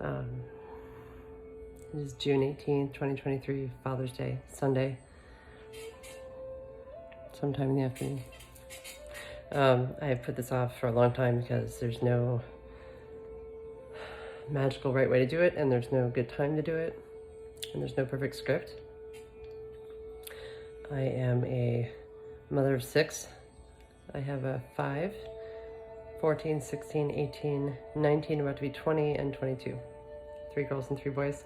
It is June 18th, 2023, Father's Day, Sunday, sometime in the afternoon. I have put this off for a long time because there's no magical right way to do it, and there's no good time to do it, and there's no perfect script. I am a mother of 6. I have a 5, 14, 16, 18, 19, about to be 20, and 22. 3 girls and 3 boys.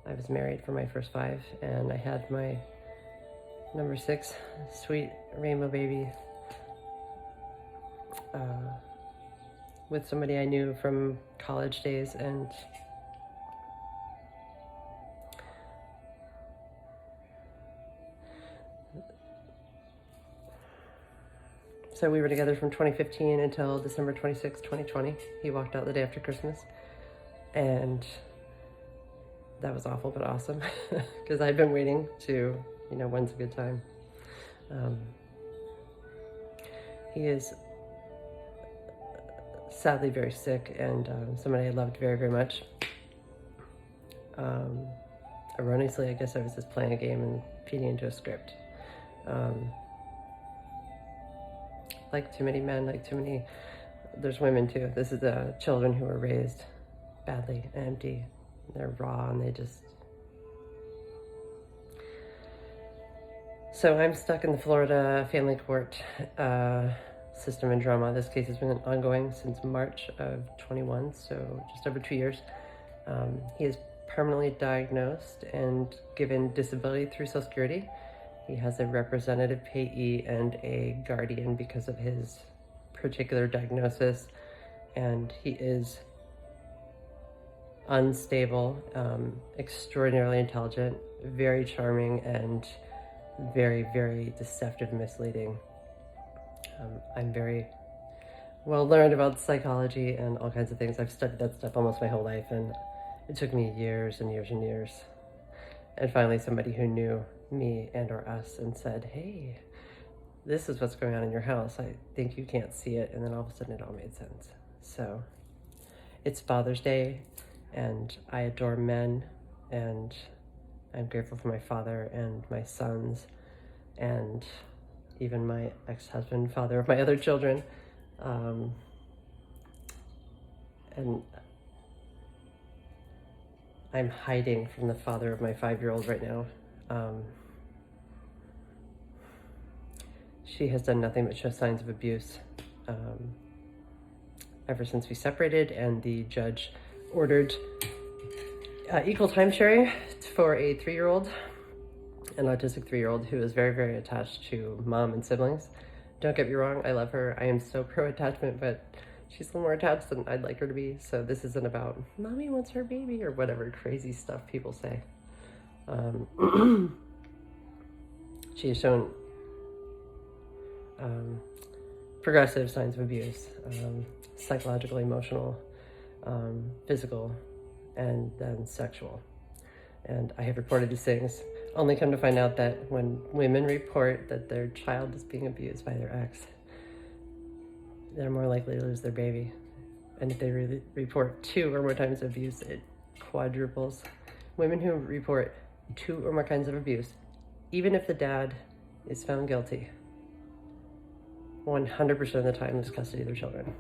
I was married for my first 5, and I had my number 6, sweet rainbow baby, with somebody I knew from college days, and so we were together from 2015 until December 26, 2020. He walked out the day after Christmas, and that was awful but awesome because I've been waiting to, when's a good time. He is sadly very sick, and somebody I loved very, very much. Erroneously, I guess I was just playing a game and feeding into a script. Like too many men, there's women too. This is children who were raised badly and empty. They're raw, and So I'm stuck in the Florida family court system and drama. This case has been ongoing since March of 21, so just over 2 years. He is permanently diagnosed and given disability through Social Security. He has a representative payee and a guardian because of his particular diagnosis, and he is unstable, extraordinarily intelligent, very charming, and very, very deceptive, misleading. I'm very well learned about psychology and all kinds of things. I've studied that stuff almost my whole life, and it took me years and years and years. And finally, somebody who knew me and or us and said, hey, this is what's going on in your house. I think you can't see it. And then all of a sudden it all made sense. So it's Father's Day, and I adore men, and I'm grateful for my father and my sons, and even my ex-husband, father of my other children. And I'm hiding from the father of my 5-year-old right now. She has done nothing but show signs of abuse ever since we separated, and the judge ordered equal time sharing for a 3-year-old, an autistic 3-year-old who is very, very attached to mom and siblings. Don't get me wrong, I love her. I am so pro-attachment, but she's a little more attached than I'd like her to be. So this isn't about mommy wants her baby or whatever crazy stuff people say. She has shown progressive signs of abuse, psychological, emotional, physical, and then sexual. And I have reported these things, only come to find out that when women report that their child is being abused by their ex, they're more likely to lose their baby. And if they report 2 or more times of abuse, it quadruples. Women who report 2 or more kinds of abuse, even if the dad is found guilty, 100% of the time lose custody of their children.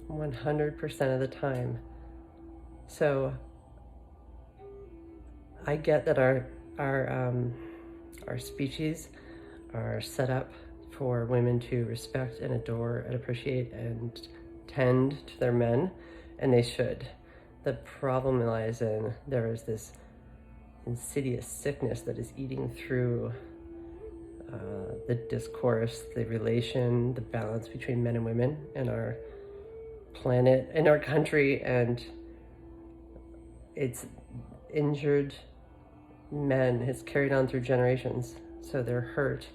100% of the time. So I get that our species are set up for women to respect and adore and appreciate and tend to their men, and they should. The problem lies in there is this insidious sickness that is eating through the discourse, the relation, the balance between men and women in our planet, in our country, and it's injured men has carried on through generations. So they're hurt,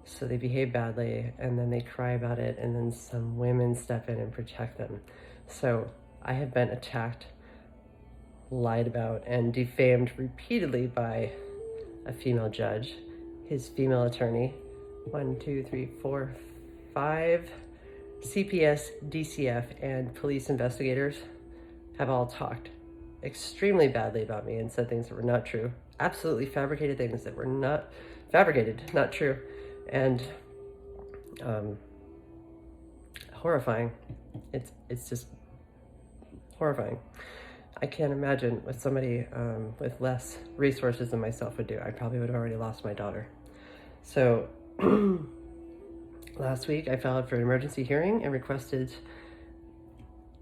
so they behave badly, and then they cry about it, and then some women step in and protect them. So I have been attacked, lied about, and defamed repeatedly by a female judge, his female attorney, 1, 2, 3, 4, 5 CPS, DCF, and police investigators have all talked extremely badly about me and said things that were not true, absolutely fabricated things that were not fabricated, not true, and horrifying. It's just horrifying. I can't imagine what somebody with less resources than myself would do. I probably would have already lost my daughter. So last week I filed for an emergency hearing and requested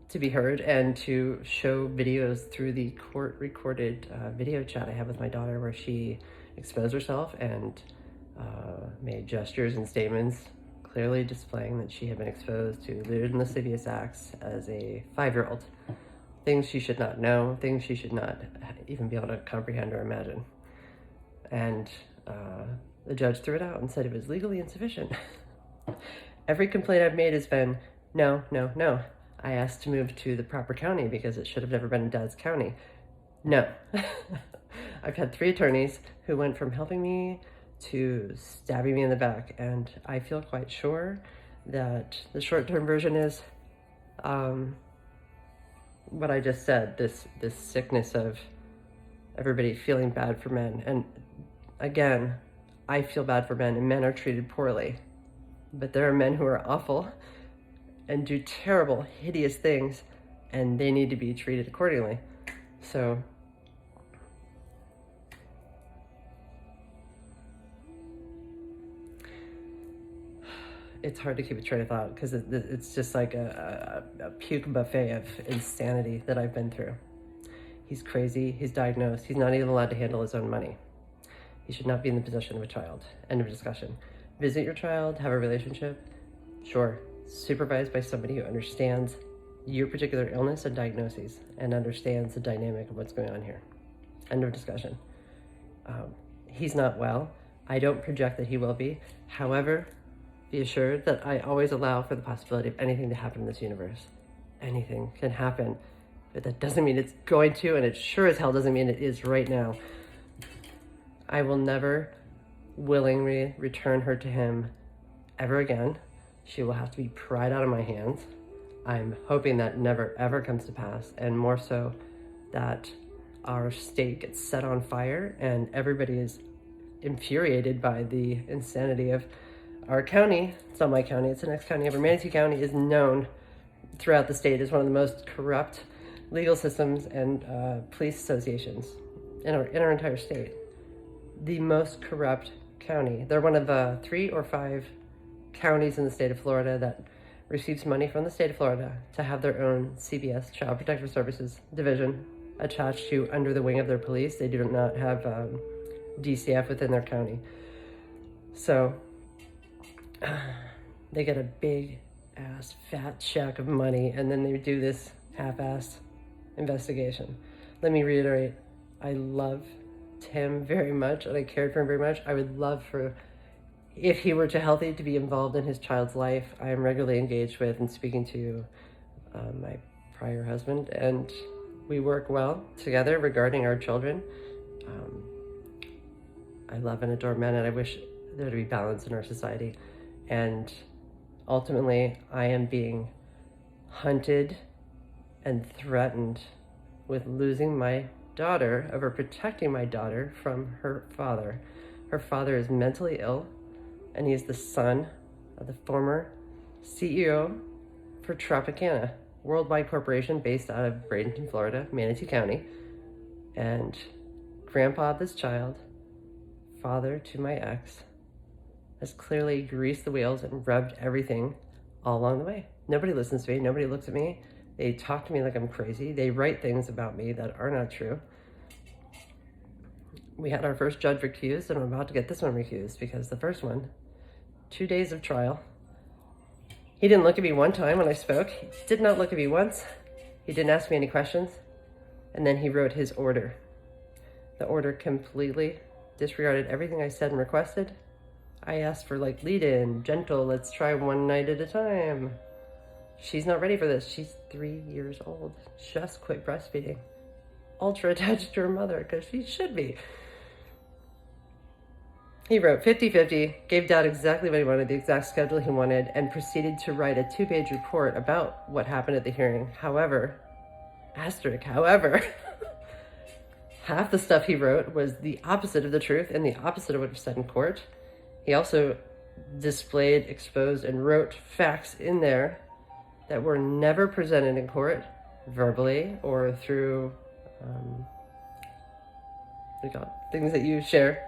to be heard and to show videos through the court recorded video chat I have with my daughter, where she exposed herself and made gestures and statements clearly displaying that she had been exposed to lewd and lascivious acts as a 5-year-old. Things she should not know, things she should not even be able to comprehend or imagine. And the judge threw it out and said it was legally insufficient. Every complaint I've made has been, no, no, no. I asked to move to the proper county because it should have never been in Dad's county. No. I've had 3 attorneys who went from helping me to stabbing me in the back, and I feel quite sure that the short-term version is what I just said, this sickness of everybody feeling bad for men. And again, I feel bad for men, and men are treated poorly. But there are men who are awful and do terrible, hideous things, and they need to be treated accordingly. So it's hard to keep a train of thought because it's just like a puke buffet of insanity that I've been through. He's crazy, he's diagnosed, he's not even allowed to handle his own money. He should not be in the possession of a child. End of discussion. Visit your child, have a relationship, sure. Supervised by somebody who understands your particular illness and diagnoses and understands the dynamic of what's going on here. End of discussion. He's not well. I don't project that he will be. However, be assured that I always allow for the possibility of anything to happen in this universe. Anything can happen, but that doesn't mean it's going to, and it sure as hell doesn't mean it is right now. I will never willingly return her to him ever again. She will have to be pried out of my hands. I'm hoping that never ever comes to pass, and more so that our state gets set on fire and everybody is infuriated by the insanity of our county. It's not my county, it's the next county over. Manatee County is known throughout the state as one of the most corrupt legal systems and police associations in our entire state. The most corrupt county. They're one of 3 or 5 counties in the state of Florida that receives money from the state of Florida to have their own CPS, Child Protective Services division, attached to under the wing of their police. They do not have DCF within their county. So they get a big ass fat check of money, and then they do this half-assed investigation. Let me reiterate, I love Tim very much and I cared for him very much. I would love for, if he were to healthy, to be involved in his child's life. I am regularly engaged with and speaking to my prior husband, and we work well together regarding our children. I love and adore men, and I wish there to be balance in our society. And ultimately, I am being hunted and threatened with losing my daughter over protecting my daughter from her father. Her father is mentally ill, and he is the son of the former CEO for Tropicana, worldwide corporation based out of Bradenton, Florida, Manatee County. And grandpa of this child, father to my ex, has clearly greased the wheels and rubbed everything all along the way. Nobody listens to me. Nobody looks at me. They talk to me like I'm crazy. They write things about me that are not true. We had our first judge recused, and I'm about to get this one recused because the first one, 2 days of trial, he didn't look at me one time when I spoke. He did not look at me once. He didn't ask me any questions. And then he wrote his order. The order completely disregarded everything I said and requested. I asked for like lead in, gentle, let's try one night at a time. She's not ready for this. She's 3 years old. Just quit breastfeeding. Ultra attached to her mother because she should be. He wrote 50-50, gave Dad exactly what he wanted, the exact schedule he wanted, and proceeded to write a 2-page report about what happened at the hearing. However, asterisk. However, half the stuff he wrote was the opposite of the truth and the opposite of what was said in court. He also displayed, exposed, and wrote facts in there that were never presented in court, verbally or through things that you share,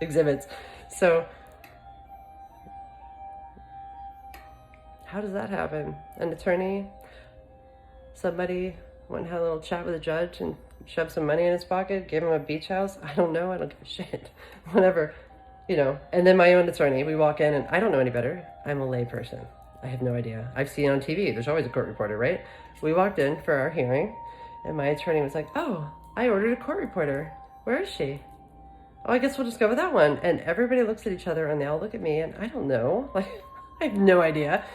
exhibits. So how does that happen? An attorney, somebody went and had a little chat with a judge and shoved some money in his pocket, gave him a beach house? I don't know. I don't give a shit. Whatever, you know. And then my own attorney, we walk in and I don't know any better. I'm a lay person. I have no idea. I've seen on TV, there's always a court reporter, right? We walked in for our hearing and my attorney was like, oh, I ordered a court reporter. Where is she? Oh, I guess we'll just go with that one. And everybody looks at each other and they all look at me and I don't know. Like, I have no idea.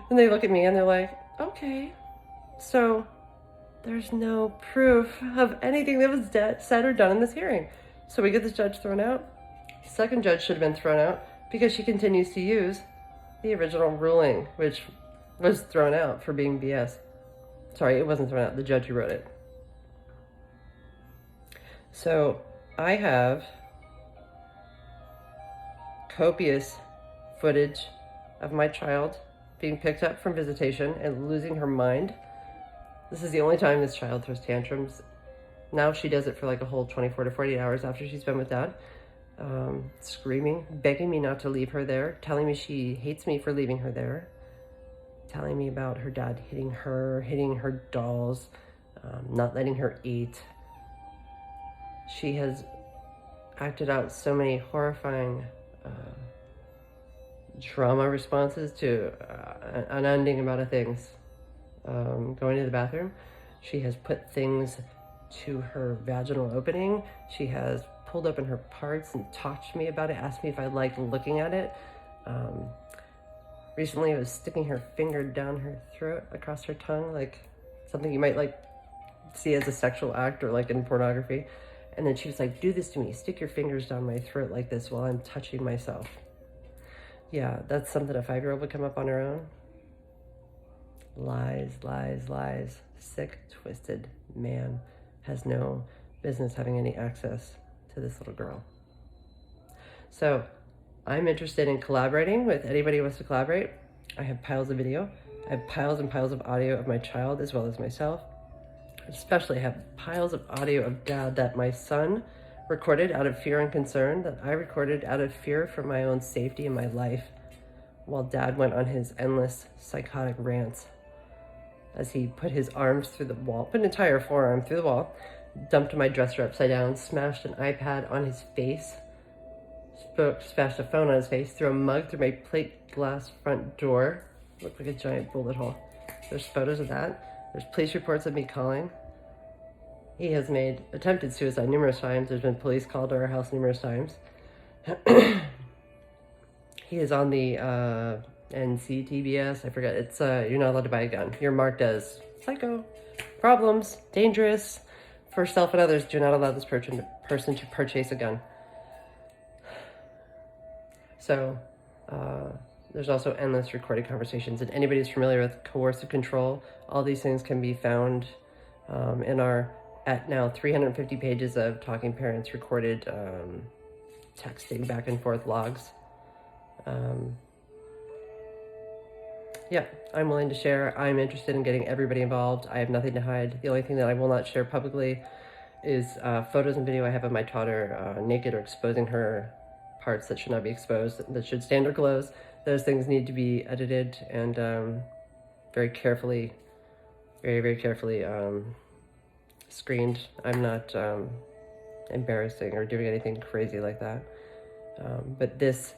And they look at me and they're like, okay, so there's no proof of anything that was said or done in this hearing. So we get this judge thrown out. The second judge should have been thrown out because she continues to use the original ruling, which was thrown out for being BS. Sorry, it wasn't thrown out. The judge who wrote it. So I have copious footage of my child being picked up from visitation and losing her mind. This is the only time this child throws tantrums. Now she does it for like a whole 24 to 48 hours after she's been with dad. Screaming, begging me not to leave her there, telling me she hates me for leaving her there, telling me about her dad hitting her dolls, not letting her eat. She has acted out so many horrifying trauma responses to an unending amount of things. Going to the bathroom, she has put things to her vaginal opening. She has pulled open her parts and talked to me about it, asked me if I liked looking at it. Recently I was sticking her finger down her throat, across her tongue, like something you might like see as a sexual act or like in pornography. And then she was like, do this to me, stick your fingers down my throat like this while I'm touching myself. Yeah, that's something a 5-year-old would come up on her own. Lies, lies, lies. Sick, twisted man has no business having any access to this little girl. So I'm interested in collaborating with anybody who wants to collaborate. I have piles of video. I have piles and piles of audio of my child as well as myself. Especially have piles of audio of dad that my son recorded out of fear and concern, that I recorded out of fear for my own safety and my life, while dad went on his endless psychotic rants as he put his arms through the wall, put an entire forearm through the wall, dumped my dresser upside down, smashed an iPad on his face, smashed a phone on his face, threw a mug through my plate glass front door. Looked like a giant bullet hole. There's photos of that. There's police reports of me calling. He has made attempted suicide numerous times. There's been police called to our house numerous times. He is on the NCTBS. I forget. It's you're not allowed to buy a gun. You're marked as psycho, problems, dangerous. For self and others, do not allow this person to purchase a gun. So there's also endless recorded conversations. And anybody who's familiar with coercive control, all these things can be found in our, at now 350 pages of talking parents recorded texting back and forth logs. Yeah, I'm willing to share. I'm interested in getting everybody involved. I have nothing to hide. The only thing that I will not share publicly is photos and video I have of my daughter naked or exposing her parts that should not be exposed, that should stand or close. Those things need to be edited and very carefully, very carefully screened. I'm not embarrassing or doing anything crazy like that. But this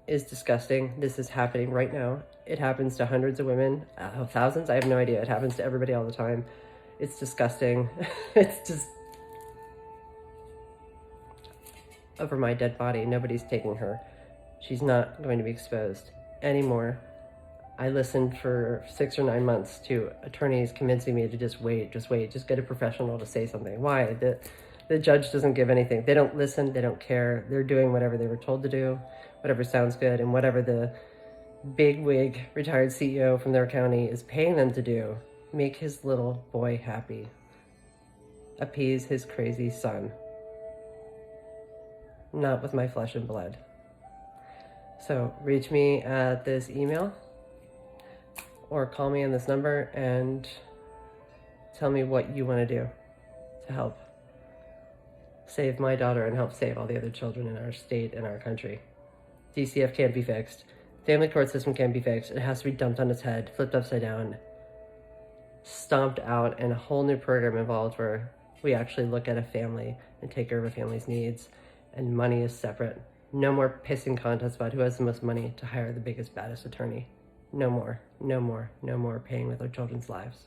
is disgusting. This is happening right now. It happens to hundreds of women, thousands. I have no idea. It happens to everybody all the time. It's disgusting. It's just over my dead body. Nobody's taking her. She's not going to be exposed anymore. I listened for 6 or 9 months to attorneys convincing me to just wait, just get a professional to say something. Why? The judge doesn't give anything. They don't listen. They don't care. They're doing whatever they were told to do, whatever sounds good, and whatever the big wig retired CEO from their county is paying them to do. make his little boy happy, appease his crazy son, not with my flesh and blood. So reach me at this email or call me on this number and tell me what you want to do to help save my daughter and help save all the other children in our state and our country. DCF can't be fixed. Family court system can't be fixed. It has to be dumped on its head, flipped upside down, stomped out, and a whole new program involved where we actually look at a family and take care of a family's needs, and money is separate. No more pissing contests about who has the most money to hire the biggest, baddest attorney. No more, no more, no more paying with our children's lives.